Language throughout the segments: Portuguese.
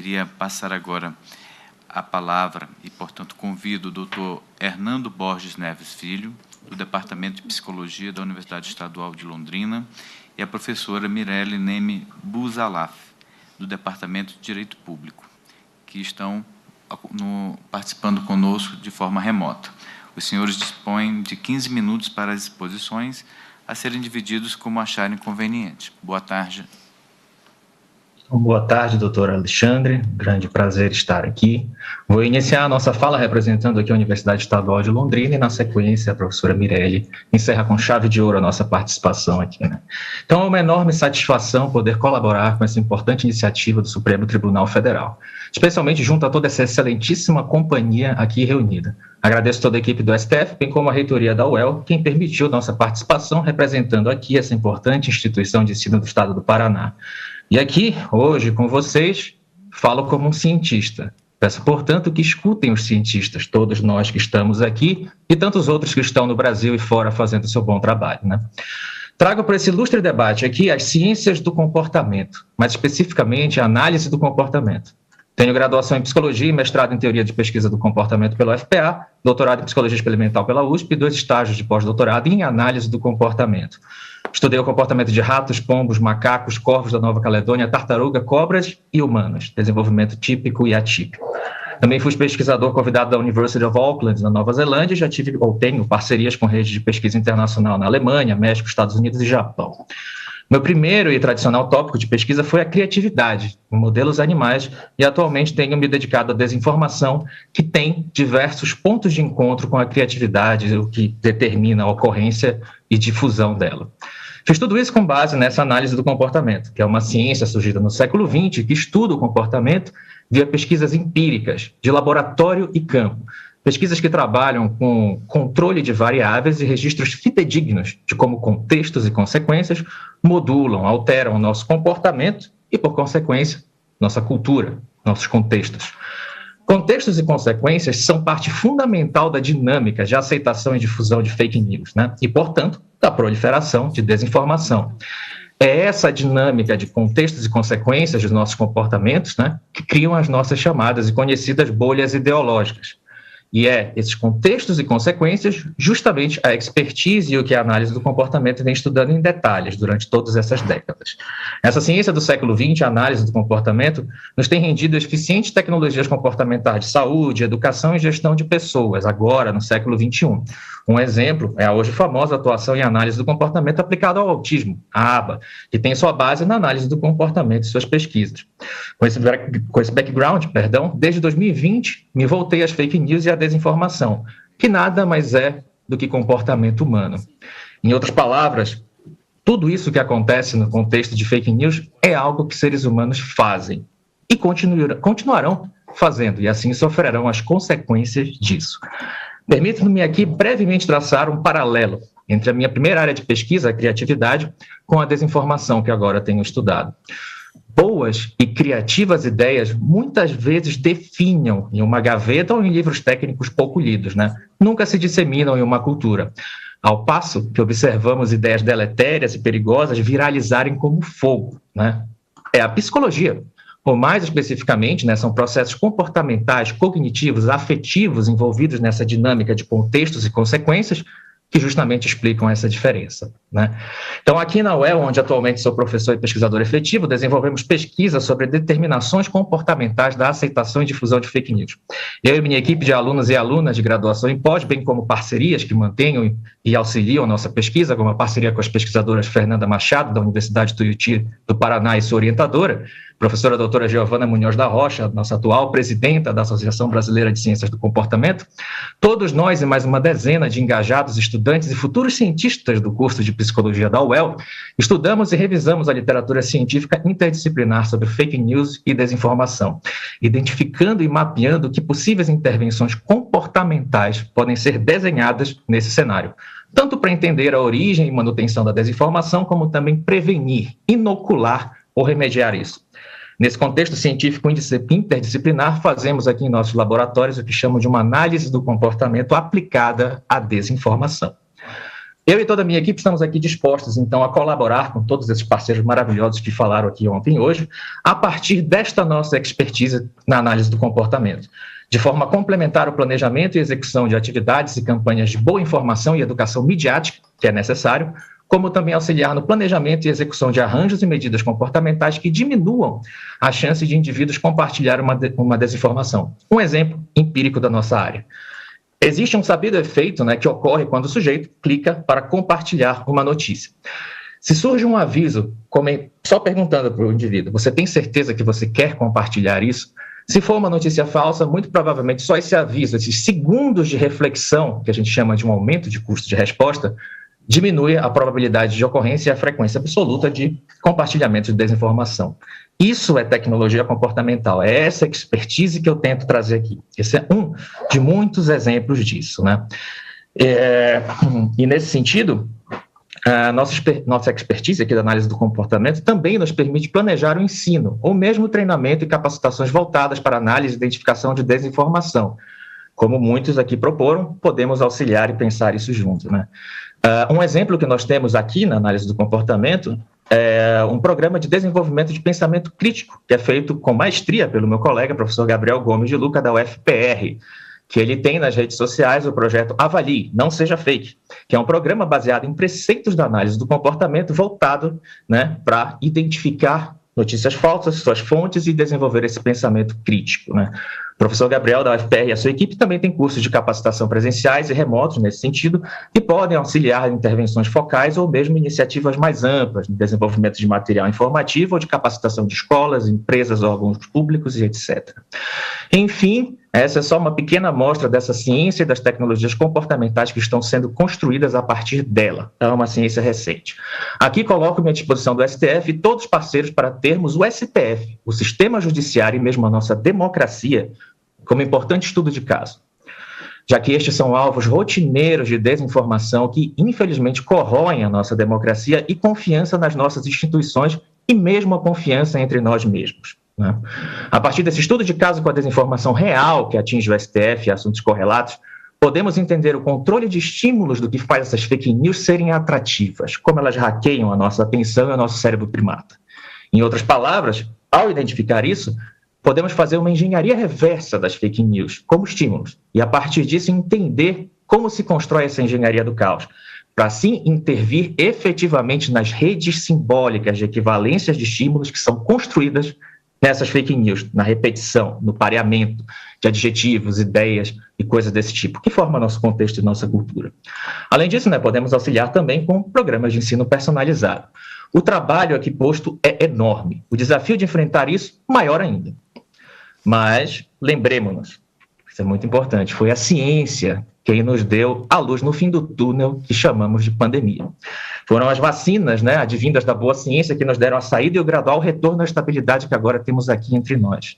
Queria passar agora a palavra e, portanto, convido o doutor Hernando Borges Neves Filho, do Departamento de Psicologia da Universidade Estadual de Londrina, e a professora Mirelle Neme Buzalaf, do Departamento de Direito Público, que estão participando conosco de forma remota. Os senhores dispõem de 15 minutos para as exposições, a serem divididos como acharem conveniente. Boa tarde. Boa tarde, doutor Alexandre. Grande prazer estar aqui. Vou iniciar a nossa fala representando aqui a Universidade Estadual de Londrina e, na sequência, a professora Mirelle encerra com chave de ouro a nossa participação aqui, né? Então, é uma enorme satisfação poder colaborar com essa importante iniciativa do Supremo Tribunal Federal, especialmente junto a toda essa excelentíssima companhia aqui reunida. Agradeço toda a equipe do STF, bem como a reitoria da UEL, quem permitiu nossa participação representando aqui essa importante instituição de ensino do Estado do Paraná. E aqui, hoje, com vocês, falo como um cientista. Peço, portanto, que escutem os cientistas, todos nós que estamos aqui e tantos outros que estão no Brasil e fora fazendo seu bom trabalho, né? Trago para esse ilustre debate aqui as ciências do comportamento, mais especificamente a análise do comportamento. Tenho graduação em Psicologia e mestrado em Teoria de Pesquisa do Comportamento pela UFPA, doutorado em Psicologia Experimental pela USP e 2 estágios de pós-doutorado em Análise do Comportamento. Estudei o comportamento de ratos, pombos, macacos, corvos da Nova Caledônia, tartaruga, cobras e humanos, desenvolvimento típico e atípico. Também fui pesquisador convidado da University of Auckland, na Nova Zelândia, e já tive ou tenho parcerias com redes de pesquisa internacional na Alemanha, México, Estados Unidos e Japão. Meu primeiro e tradicional tópico de pesquisa foi a criatividade em modelos animais e atualmente tenho me dedicado à desinformação, que tem diversos pontos de encontro com a criatividade, o que determina a ocorrência e difusão dela. Fiz tudo isso com base nessa análise do comportamento, que é uma ciência surgida no século XX que estuda o comportamento via pesquisas empíricas, de laboratório e campo. Pesquisas que trabalham com controle de variáveis e registros fidedignos de como contextos e consequências modulam, alteram o nosso comportamento e, por consequência, nossa cultura, nossos contextos. Contextos e consequências são parte fundamental da dinâmica de aceitação e difusão de fake news, né? E, portanto, da proliferação de desinformação. É essa dinâmica de contextos e consequências dos nossos comportamentos, né, que criam as nossas chamadas e conhecidas bolhas ideológicas. E esses contextos e consequências, justamente a expertise e o que a análise do comportamento vem estudando em detalhes durante todas essas décadas. Essa ciência do século XX, a análise do comportamento, nos tem rendido eficientes tecnologias comportamentais de saúde, educação e gestão de pessoas, agora no século XXI. Um exemplo é a hoje famosa atuação em análise do comportamento aplicada ao autismo, a ABA, que tem sua base na análise do comportamento e suas pesquisas. Com esse background, desde 2020, me voltei às fake news e à desinformação, que nada mais é do que comportamento humano. Em outras palavras, tudo isso que acontece no contexto de fake news é algo que seres humanos fazem e continuarão fazendo, e assim sofrerão as consequências disso. Permita-me aqui brevemente traçar um paralelo entre a minha primeira área de pesquisa, a criatividade, com a desinformação que agora tenho estudado. Boas e criativas ideias muitas vezes definham em uma gaveta ou em livros técnicos pouco lidos, né? Nunca se disseminam em uma cultura. Ao passo que observamos ideias deletérias e perigosas viralizarem como fogo, né? É a psicologia, ou mais especificamente, né, são processos comportamentais, cognitivos, afetivos envolvidos nessa dinâmica de contextos e consequências que justamente explicam essa diferença, né? Então, aqui na UEL, onde atualmente sou professor e pesquisador efetivo, desenvolvemos pesquisa sobre determinações comportamentais da aceitação e difusão de fake news. Eu e minha equipe de alunos e alunas de graduação em pós, bem como parcerias que mantenham e auxiliam a nossa pesquisa, como a parceria com as pesquisadoras Fernanda Machado, da Universidade Tuiuti do Paraná, e sua orientadora, professora doutora Giovana Munhoz da Rocha, nossa atual presidenta da Associação Brasileira de Ciências do Comportamento, todos nós e mais uma dezena de engajados estudantes e futuros cientistas do curso de Psicologia da UEL, estudamos e revisamos a literatura científica interdisciplinar sobre fake news e desinformação, identificando e mapeando que possíveis intervenções comportamentais podem ser desenhadas nesse cenário, tanto para entender a origem e manutenção da desinformação, como também prevenir, inocular ou remediar isso. Nesse contexto científico interdisciplinar, fazemos aqui em nossos laboratórios o que chamam de uma análise do comportamento aplicada à desinformação. Eu e toda a minha equipe estamos aqui dispostos, então, a colaborar com todos esses parceiros maravilhosos que falaram aqui ontem e hoje, a partir desta nossa expertise na análise do comportamento, de forma a complementar o planejamento e execução de atividades e campanhas de boa informação e educação midiática, que é necessário, como também auxiliar no planejamento e execução de arranjos e medidas comportamentais que diminuam a chance de indivíduos compartilhar uma desinformação. Um exemplo empírico da nossa área. Existe um sabido efeito, né, que ocorre quando o sujeito clica para compartilhar uma notícia. Se surge um aviso, só perguntando para o indivíduo, você tem certeza que você quer compartilhar isso? Se for uma notícia falsa, muito provavelmente só esse aviso, esses segundos de reflexão, que a gente chama de um aumento de custo de resposta, diminui a probabilidade de ocorrência e a frequência absoluta de compartilhamento de desinformação. Isso é tecnologia comportamental, é essa expertise que eu tento trazer aqui. Esse é um de muitos exemplos disso, né? E nesse sentido, a nossa expertise aqui da análise do comportamento também nos permite planejar o ensino, ou mesmo treinamento e capacitações voltadas para análise e identificação de desinformação. Como muitos aqui proporam, podemos auxiliar e pensar isso juntos, né? Um exemplo que nós temos aqui na análise do comportamento é um programa de desenvolvimento de pensamento crítico, que é feito com maestria pelo meu colega, professor Gabriel Gomes de Luca, da UFPR, que ele tem nas redes sociais o projeto Avalie, Não Seja Fake, que é um programa baseado em preceitos da análise do comportamento voltado, né, para identificar notícias falsas, suas fontes e desenvolver esse pensamento crítico, né? O professor Gabriel da UFPR e a sua equipe também tem cursos de capacitação presenciais e remotos nesse sentido e podem auxiliar em intervenções focais ou mesmo iniciativas mais amplas no desenvolvimento de material informativo ou de capacitação de escolas, empresas, órgãos públicos e etc. Enfim, essa é só uma pequena amostra dessa ciência e das tecnologias comportamentais que estão sendo construídas a partir dela. É uma ciência recente. Aqui coloco-me à disposição do STF e todos os parceiros para termos o STF, o sistema judiciário e mesmo a nossa democracia, como importante estudo de caso, já que estes são alvos rotineiros de desinformação que, infelizmente, corroem a nossa democracia e confiança nas nossas instituições e mesmo a confiança entre nós mesmos, né? A partir desse estudo de caso com a desinformação real que atinge o STF e assuntos correlatos, podemos entender o controle de estímulos do que faz essas fake news serem atrativas, como elas hackeiam a nossa atenção e o nosso cérebro primata. Em outras palavras, ao identificar isso, podemos fazer uma engenharia reversa das fake news como estímulos e, a partir disso, entender como se constrói essa engenharia do caos, para assim intervir efetivamente nas redes simbólicas de equivalências de estímulos que são construídas nessas fake news, na repetição, no pareamento de adjetivos, ideias e coisas desse tipo, que forma nosso contexto e nossa cultura. Além disso, né, podemos auxiliar também com programas de ensino personalizado. O trabalho aqui posto é enorme, o desafio de enfrentar isso, maior ainda. Mas lembremos-nos, isso é muito importante, foi a ciência quem nos deu a luz no fim do túnel que chamamos de pandemia. Foram as vacinas, né, advindas da boa ciência, que nos deram a saída e o gradual retorno à estabilidade que agora temos aqui entre nós.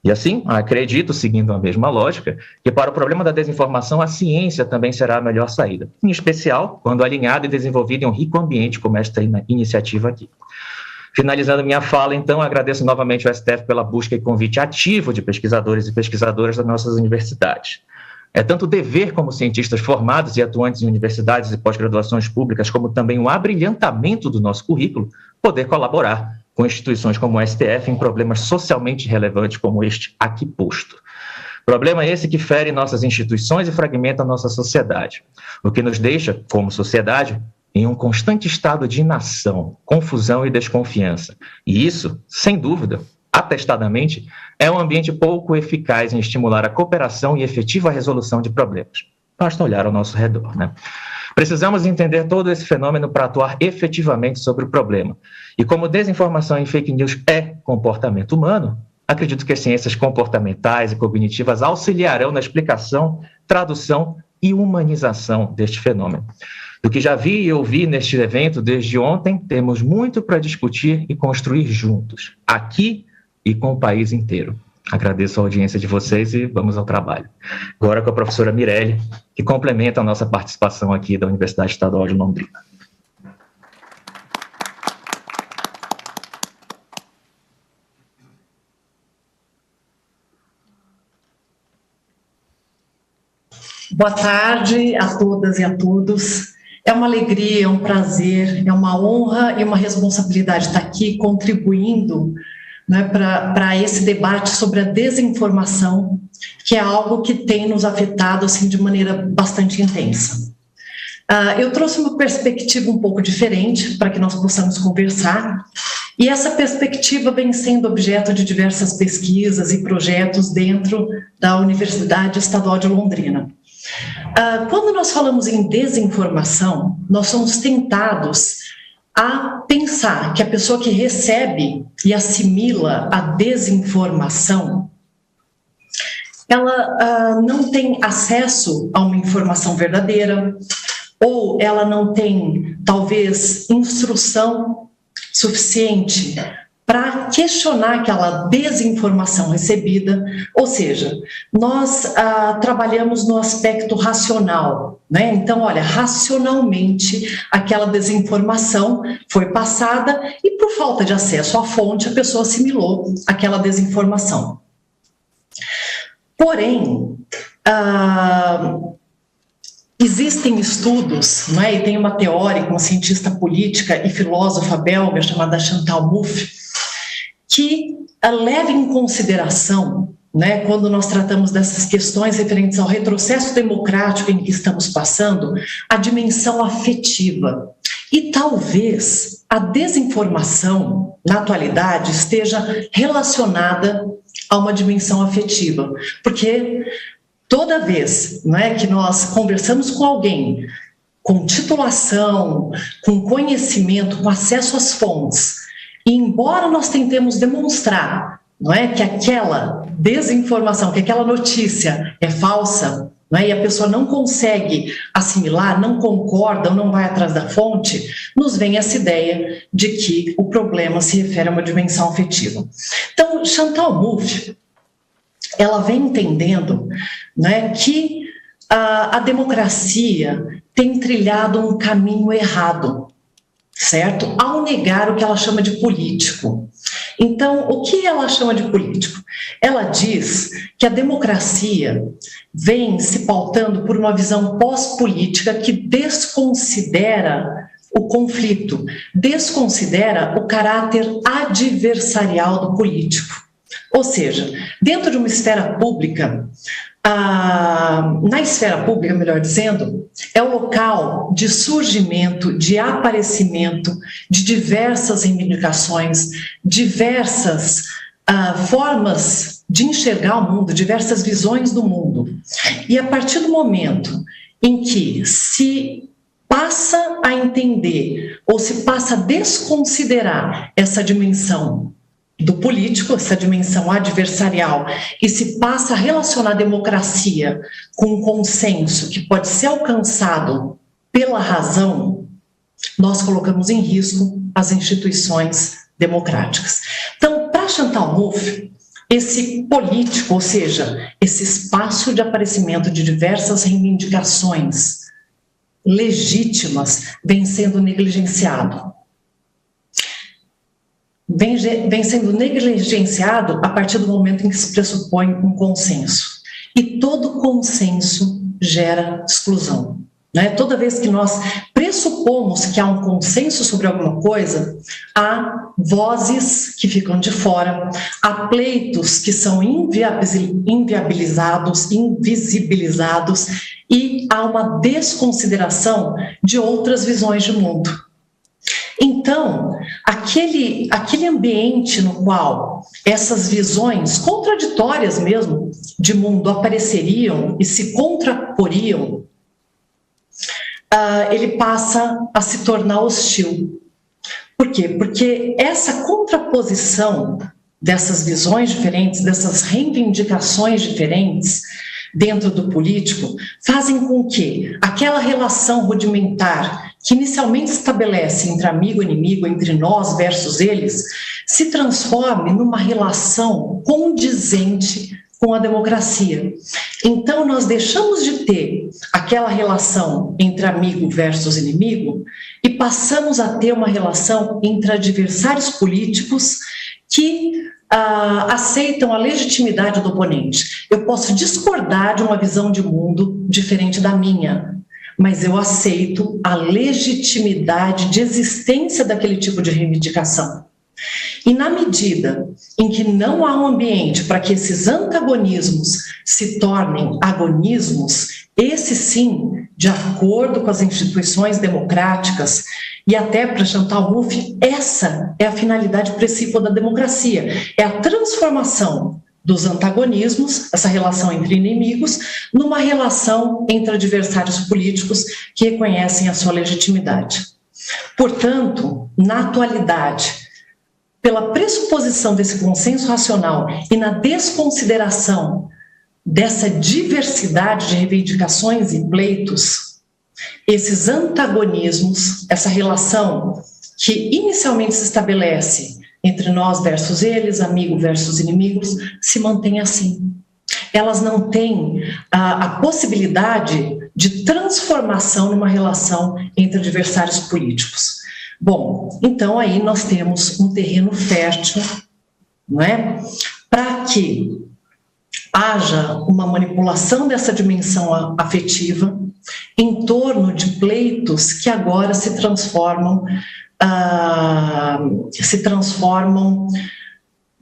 E assim, acredito, seguindo a mesma lógica, que para o problema da desinformação, a ciência também será a melhor saída, em especial quando alinhada e desenvolvida em um rico ambiente como esta iniciativa aqui. Finalizando minha fala, então, agradeço novamente ao STF pela busca e convite ativo de pesquisadores e pesquisadoras das nossas universidades. É tanto dever como cientistas formados e atuantes em universidades e pós-graduações públicas, como também um abrilhantamento do nosso currículo, poder colaborar com instituições como o STF em problemas socialmente relevantes como este aqui posto. Problema esse que fere nossas instituições e fragmenta nossa sociedade, o que nos deixa, como sociedade, em um constante estado de inação, confusão e desconfiança. E isso, sem dúvida, atestadamente, é um ambiente pouco eficaz em estimular a cooperação e efetiva resolução de problemas. Basta olhar ao nosso redor, né? Precisamos entender todo esse fenômeno para atuar efetivamente sobre o problema. E como desinformação e fake news é comportamento humano, acredito que as ciências comportamentais e cognitivas auxiliarão na explicação, tradução e humanização deste fenômeno. Do que já vi e ouvi neste evento desde ontem, temos muito para discutir e construir juntos, aqui e com o país inteiro. Agradeço a audiência de vocês e vamos ao trabalho. Agora com a professora Mirelle, que complementa a nossa participação aqui da Universidade Estadual de Londrina. Boa tarde a todas e a todos. É uma alegria, é um prazer, é uma honra e uma responsabilidade estar aqui contribuindo, né, para esse debate sobre a desinformação, que é algo que tem nos afetado assim, de maneira bastante intensa. Eu trouxe uma perspectiva um pouco diferente para que nós possamos conversar, e essa perspectiva vem sendo objeto de diversas pesquisas e projetos dentro da Universidade Estadual de Londrina. Quando nós falamos em desinformação, nós somos tentados a pensar que a pessoa que recebe e assimila a desinformação, ela não tem acesso a uma informação verdadeira, ou ela não tem, talvez, instrução suficiente para questionar aquela desinformação recebida, ou seja, nós trabalhamos no aspecto racional, né? Então, olha, racionalmente aquela desinformação foi passada e por falta de acesso à fonte a pessoa assimilou aquela desinformação. Porém, existem estudos, né, e tem uma teórica, uma cientista política e filósofa belga chamada Chantal Mouffe, que leva em consideração, né, quando nós tratamos dessas questões referentes ao retrocesso democrático em que estamos passando, a dimensão afetiva. E talvez a desinformação, na atualidade, esteja relacionada a uma dimensão afetiva, porque toda vez, né, que nós conversamos com alguém com titulação, com conhecimento, com acesso às fontes, e embora nós tentemos demonstrar, não é, que aquela desinformação, que aquela notícia é falsa, não é, e a pessoa não consegue assimilar, não concorda ou não vai atrás da fonte, nos vem essa ideia de que o problema se refere a uma dimensão afetiva. Então, Chantal Mouffe, ela vem entendendo, né, que a democracia tem trilhado um caminho errado, certo? Ao negar o que ela chama de político. Então, o que ela chama de político? Ela diz que a democracia vem se pautando por uma visão pós-política que desconsidera o conflito, desconsidera o caráter adversarial do político. Ou seja, dentro de uma esfera pública, na esfera pública, melhor dizendo, é o local de surgimento, de aparecimento de diversas reivindicações, diversas formas de enxergar o mundo, diversas visões do mundo. E a partir do momento em que se passa a entender ou se passa a desconsiderar essa dimensão do político, essa dimensão adversarial, e se passa a relacionar a democracia com um consenso que pode ser alcançado pela razão, nós colocamos em risco as instituições democráticas. Então, para Chantal Mouffe, esse político, ou seja, esse espaço de aparecimento de diversas reivindicações legítimas, vem sendo negligenciado. Vem sendo negligenciado a partir do momento em que se pressupõe um consenso. E todo consenso gera exclusão, né? Toda vez que nós pressupomos que há um consenso sobre alguma coisa, há vozes que ficam de fora, há pleitos que são inviabilizados, invisibilizados, e há uma desconsideração de outras visões de mundo. Então, aquele ambiente no qual essas visões contraditórias mesmo de mundo apareceriam e se contraporiam, ele passa a se tornar hostil. Por quê? Porque essa contraposição dessas visões diferentes, dessas reivindicações diferentes dentro do político, fazem com que aquela relação rudimentar que inicialmente estabelece entre amigo e inimigo, entre nós versus eles, se transforme numa relação condizente com a democracia. Então, nós deixamos de ter aquela relação entre amigo versus inimigo e passamos a ter uma relação entre adversários políticos que aceitam a legitimidade do oponente. Eu posso discordar de uma visão de mundo diferente da minha, mas eu aceito a legitimidade de existência daquele tipo de reivindicação. E na medida em que não há um ambiente para que esses antagonismos se tornem agonismos, esse sim, de acordo com as instituições democráticas, e até para Chantal Mouffe, essa é a finalidade principal da democracia, é a transformação dos antagonismos, essa relação entre inimigos, numa relação entre adversários políticos que reconhecem a sua legitimidade. Portanto, na atualidade, pela pressuposição desse consenso racional e na desconsideração dessa diversidade de reivindicações e pleitos, esses antagonismos, essa relação que inicialmente se estabelece entre nós versus eles, amigo versus inimigos, se mantém assim. Elas não têm a possibilidade de transformação numa relação entre adversários políticos. Bom, então aí nós temos um terreno fértil, não é? Para que haja uma manipulação dessa dimensão afetiva em torno de pleitos que agora se transformam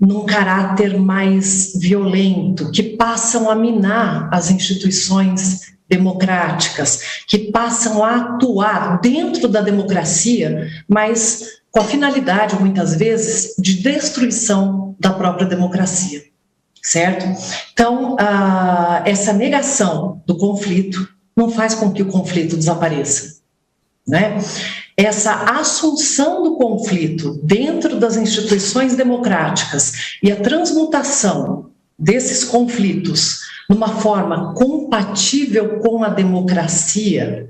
num caráter mais violento, que passam a minar as instituições democráticas, que passam a atuar dentro da democracia, mas com a finalidade, muitas vezes, de destruição da própria democracia, certo? Então, essa negação do conflito não faz com que o conflito desapareça, né? Essa assunção do conflito dentro das instituições democráticas e a transmutação desses conflitos numa forma compatível com a democracia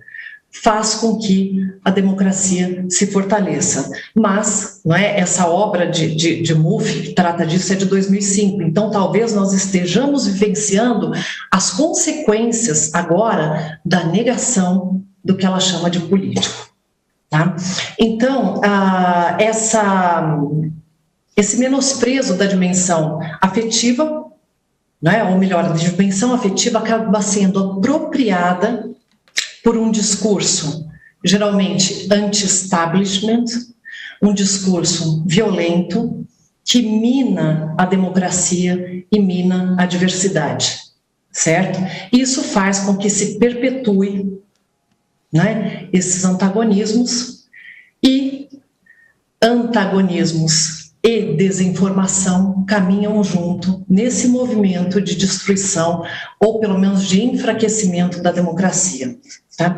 faz com que a democracia se fortaleça. Mas, não é, essa obra de Mouffe, que trata disso, é de 2005, então talvez nós estejamos vivenciando as consequências agora da negação do que ela chama de político. Tá? Então, esse menosprezo da dimensão afetiva, né, ou melhor, a dimensão afetiva acaba sendo apropriada por um discurso geralmente anti-establishment, um discurso violento que mina a democracia e mina a diversidade, certo? Isso faz com que se perpetue, né, esses antagonismos, e antagonismos e desinformação caminham junto nesse movimento de destruição ou pelo menos de enfraquecimento da democracia. Tá?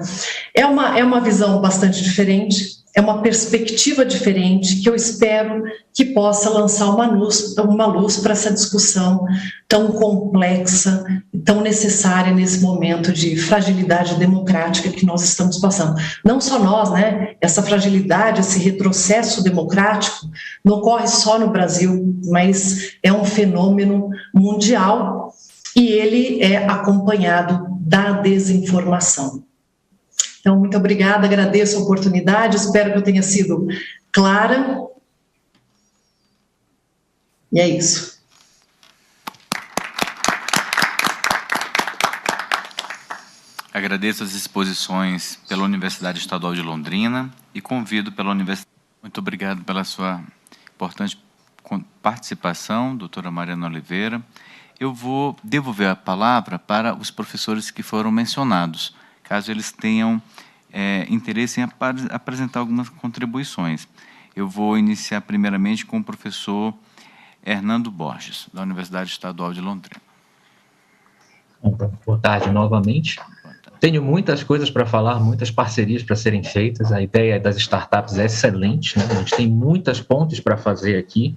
É uma visão bastante diferente, é uma perspectiva diferente que eu espero que possa lançar uma luz para essa discussão tão complexa, tão necessária nesse momento de fragilidade democrática que nós estamos passando. Não só nós, né? Essa fragilidade, esse retrocesso democrático não ocorre só no Brasil, mas é um fenômeno mundial e ele é acompanhado da desinformação. Então, muito obrigada, agradeço a oportunidade, espero que eu tenha sido clara. E é isso. Agradeço as exposições pela Universidade Estadual de Londrina e convido pela Universidade. Muito obrigado pela sua importante participação, doutora Mariana Oliveira. Eu vou devolver a palavra para os professores que foram mencionados, caso eles tenham interesse em apresentar algumas contribuições. Eu vou iniciar primeiramente com o professor Hernando Borges, da Universidade Estadual de Londrina. Boa tarde novamente. Tenho muitas coisas para falar, muitas parcerias para serem feitas. A ideia das startups é excelente, né? A gente tem muitas pontes para fazer aqui.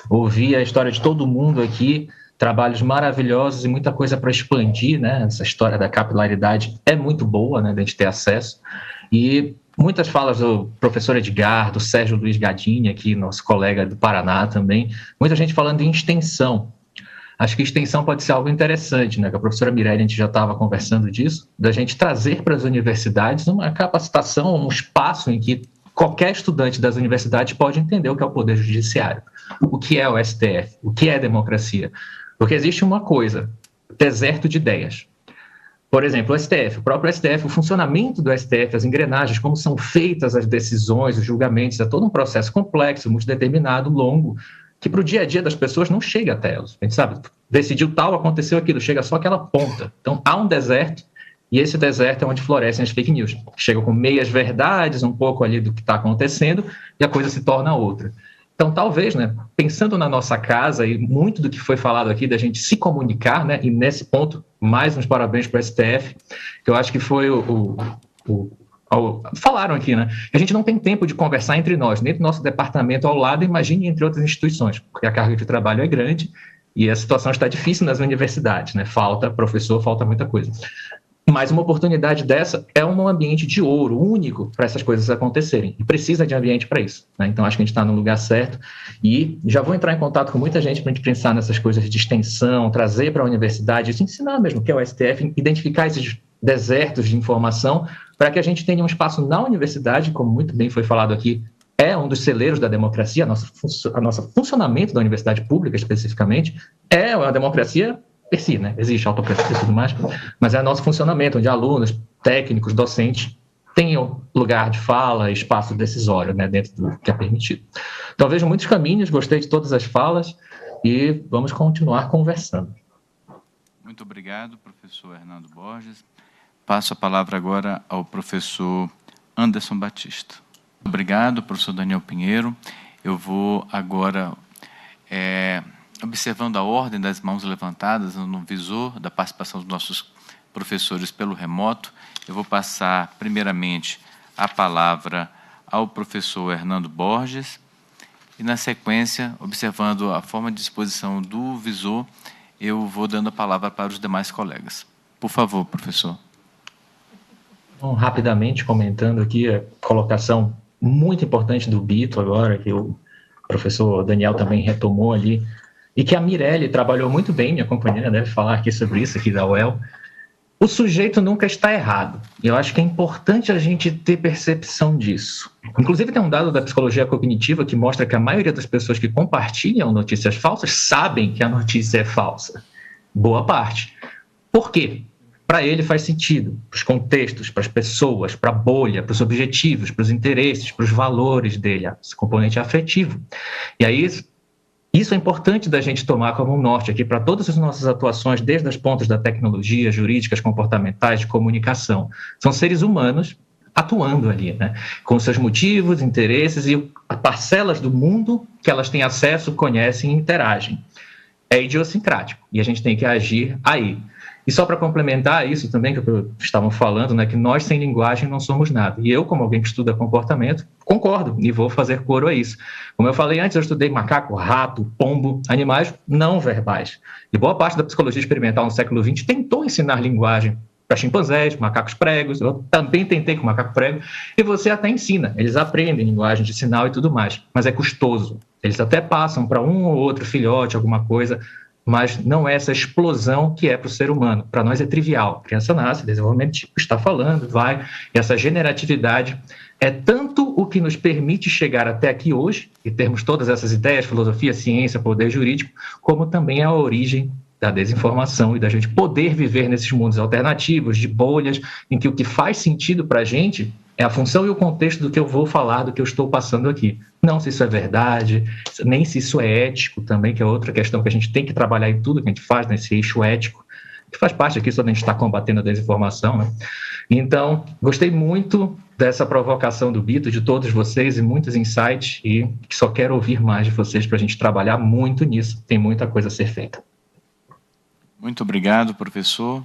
Ouvi a história de todo mundo aqui, trabalhos maravilhosos e muita coisa para expandir, né? Essa história da capilaridade é muito boa, né? De a gente ter acesso. E muitas falas do professor Edgar, do Sérgio Luiz Gadini, aqui, nosso colega do Paraná também. Muita gente falando em extensão. Acho que extensão pode ser algo interessante, né? Com a professora Mirelle a gente já estava conversando disso, da gente trazer para as universidades uma capacitação, um espaço em que qualquer estudante das universidades pode entender o que é o Poder Judiciário, o que é o STF, o que é democracia. Porque existe uma coisa, deserto de ideias. Por exemplo, o STF, o próprio STF, o funcionamento do STF, as engrenagens, como são feitas as decisões, os julgamentos, é todo um processo complexo, multideterminado, longo, que para o dia a dia das pessoas não chega até elas. A gente sabe, decidiu tal, aconteceu aquilo, chega só aquela ponta. Então, há um deserto, e esse deserto é onde florescem as fake news. Chegam com meias verdades, um pouco ali do que está acontecendo, e a coisa se torna outra. Então, talvez, né, pensando na nossa casa e muito do que foi falado aqui, da gente se comunicar, né, e nesse ponto, mais uns parabéns para o STF, que eu acho que foi falaram aqui, né, a gente não tem tempo de conversar entre nós, nem do nosso departamento ao lado, imagine entre outras instituições, porque a carga de trabalho é grande e a situação está difícil nas universidades, né, falta professor, falta muita coisa. Mas uma oportunidade dessa é um ambiente de ouro, único, para essas coisas acontecerem. E precisa de ambiente para isso, né? Então, acho que a gente está no lugar certo. E já vou entrar em contato com muita gente para a gente pensar nessas coisas de extensão, trazer para a universidade, isso ensinar mesmo, que é o STF, identificar esses desertos de informação para que a gente tenha um espaço na universidade, como muito bem foi falado aqui, é um dos celeiros da democracia, a nossa funcionamento da universidade pública, especificamente, é uma democracia per si, né? Existe autocracia e tudo mais, mas é nosso funcionamento, onde alunos, técnicos, docentes tenham lugar de fala, espaço decisório, né, dentro do que é permitido. Então, vejo muitos caminhos, gostei de todas as falas e vamos continuar conversando. Muito obrigado, professor Hernando Borges. Passo a palavra agora ao professor Anderson Batista. Obrigado, professor Daniel Pinheiro. Eu vou agora... observando a ordem das mãos levantadas no visor da participação dos nossos professores pelo remoto, eu vou passar, primeiramente, a palavra ao professor Hernando Borges e, na sequência, observando a forma de disposição do visor, eu vou dando a palavra para os demais colegas. Por favor, professor. Bom, rapidamente, comentando aqui a colocação muito importante do Bito agora, que o professor Daniel também retomou ali, e que a Mirelle trabalhou muito bem, minha companheira deve falar aqui sobre isso, aqui da UEL. O sujeito nunca está errado. E eu acho que é importante a gente ter percepção disso. Inclusive, tem um dado da psicologia cognitiva que mostra que a maioria das pessoas que compartilham notícias falsas sabem que a notícia é falsa. Boa parte. Por quê? Para ele faz sentido, para os contextos, para as pessoas, para a bolha, para os objetivos, para os interesses, para os valores dele, esse componente afetivo. E aí... isso é importante da gente tomar como um norte aqui para todas as nossas atuações, desde as pontas da tecnologia, jurídicas, comportamentais, de comunicação. São seres humanos atuando ali, né? Com seus motivos, interesses e parcelas do mundo que elas têm acesso, conhecem e interagem. É idiosincrático e a gente tem que agir aí. E só para complementar isso também, que estavam falando, né, que nós sem linguagem não somos nada. E eu, como alguém que estuda comportamento, concordo e vou fazer coro a isso. Como eu falei antes, eu estudei macaco, rato, pombo, animais não verbais. E boa parte da psicologia experimental no século XX tentou ensinar linguagem para chimpanzés, macacos pregos. Eu também tentei com macaco prego. E você até ensina, eles aprendem linguagem de sinal e tudo mais. Mas é custoso. Eles até passam para um ou outro filhote, alguma coisa, mas não é essa explosão que é para o ser humano. Para nós é trivial. A criança nasce, desenvolvimento tipo, está falando, vai. E essa generatividade é tanto o que nos permite chegar até aqui hoje, e termos todas essas ideias, filosofia, ciência, poder jurídico, como também é a origem da desinformação e da gente poder viver nesses mundos alternativos, de bolhas, em que o que faz sentido para a gente é a função e o contexto do que eu vou falar, do que eu estou passando aqui. Não se isso é verdade, nem se isso é ético também, que é outra questão que a gente tem que trabalhar em tudo que a gente faz, nesse eixo ético, que faz parte aqui só da gente estar combatendo a desinformação, né? Então, gostei muito dessa provocação do Bito, de todos vocês, e muitos insights, e só quero ouvir mais de vocês para a gente trabalhar muito nisso, tem muita coisa a ser feita. Muito obrigado, professor.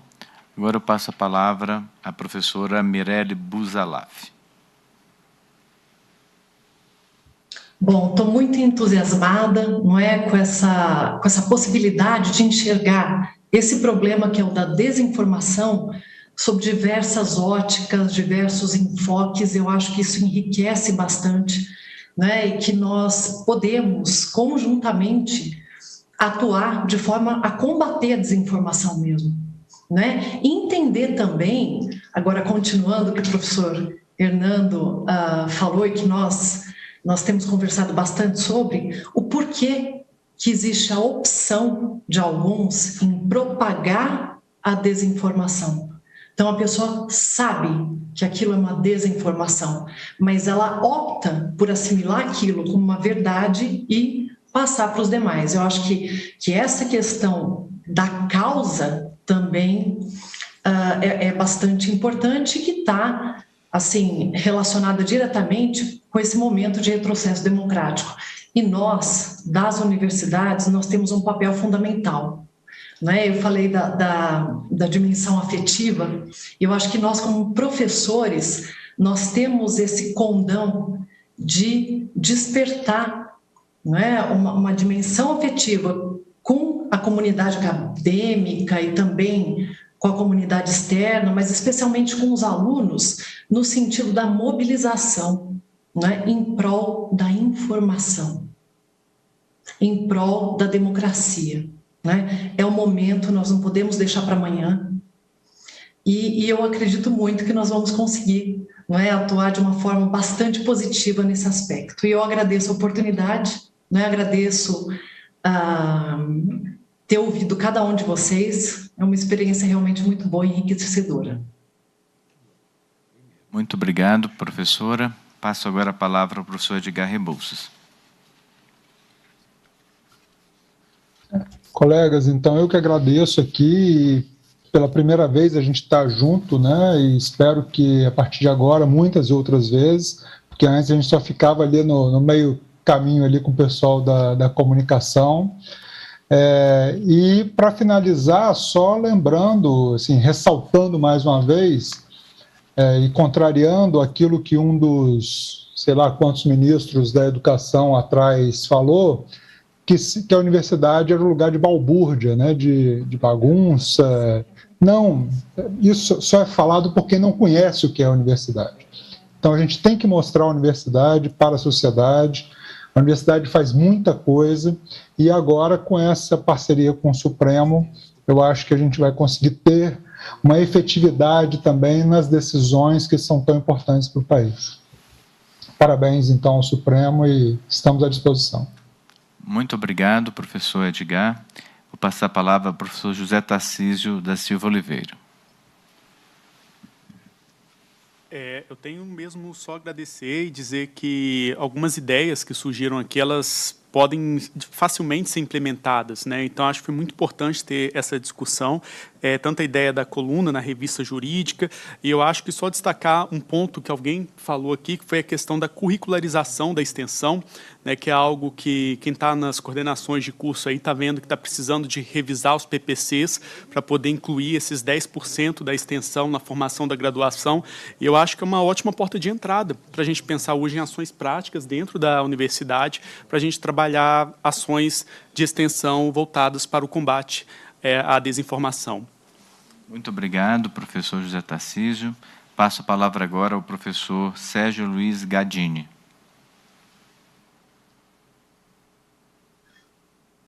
Agora eu passo a palavra à professora Mirelle Busalaf. Bom, estou muito entusiasmada, não é, com essa possibilidade de enxergar esse problema que é o da desinformação sob diversas óticas, diversos enfoques. Eu acho que isso enriquece bastante, né, e que nós podemos conjuntamente atuar de forma a combater a desinformação mesmo, né? E entender também, agora continuando o que o professor Hernando falou e que nós temos conversado bastante sobre, o porquê que existe a opção de alguns em propagar a desinformação. Então, a pessoa sabe que aquilo é uma desinformação, mas ela opta por assimilar aquilo como uma verdade e passar para os demais. Eu acho que essa questão da causa também é bastante importante, que está assim, relacionada diretamente com esse momento de retrocesso democrático. E nós, das universidades, nós temos um papel fundamental. Né? Eu falei da dimensão afetiva, e eu acho que nós, como professores, nós temos esse condão de despertar, né, uma dimensão afetiva com a comunidade acadêmica e também com a comunidade externa, mas especialmente com os alunos, no sentido da mobilização, né, em prol da informação, em prol da democracia. Né? É o momento, nós não podemos deixar para amanhã, e eu acredito muito que nós vamos conseguir, não é, atuar de uma forma bastante positiva nesse aspecto. E eu agradeço a oportunidade, né? Agradeço ter ouvido cada um de vocês, é uma experiência realmente muito boa e enriquecedora. Muito obrigado, professora. Passo agora a palavra ao professor Edgar Rebouças. Colegas, então eu que agradeço aqui, pela primeira vez a gente está junto, né, e espero que a partir de agora, muitas outras vezes, porque antes a gente só ficava ali no meio caminho ali com o pessoal da comunicação. E para finalizar, só lembrando, assim, ressaltando mais uma vez, e contrariando aquilo que um dos, sei lá quantos ministros da educação atrás falou, que a universidade era um lugar de balbúrdia, né, de bagunça. Não, isso só é falado por quem não conhece o que é a universidade. Então, a gente tem que mostrar a universidade para a sociedade. A universidade faz muita coisa, e agora, com essa parceria com o Supremo, eu acho que a gente vai conseguir ter uma efetividade também nas decisões que são tão importantes para o país. Parabéns, então, ao Supremo, e estamos à disposição. Muito obrigado, professor Edgar. Vou passar a palavra ao professor José Tarcísio da Silva Oliveira. Eu tenho mesmo só agradecer e dizer que algumas ideias que surgiram aqui, elas podem facilmente ser implementadas, né? Então, acho que foi muito importante ter essa discussão, tanto a ideia da coluna na revista jurídica, e eu acho que só destacar um ponto que alguém falou aqui, que foi a questão da curricularização da extensão, né, que é algo que quem está nas coordenações de curso aí está vendo que está precisando de revisar os PPCs para poder incluir esses 10% da extensão na formação da graduação, e eu acho que é uma ótima porta de entrada para a gente pensar hoje em ações práticas dentro da universidade, para a gente trabalhar ações de extensão voltadas para o combate à desinformação. Muito obrigado, professor José Tarcísio. Passo a palavra agora ao professor Sérgio Luiz Gadini.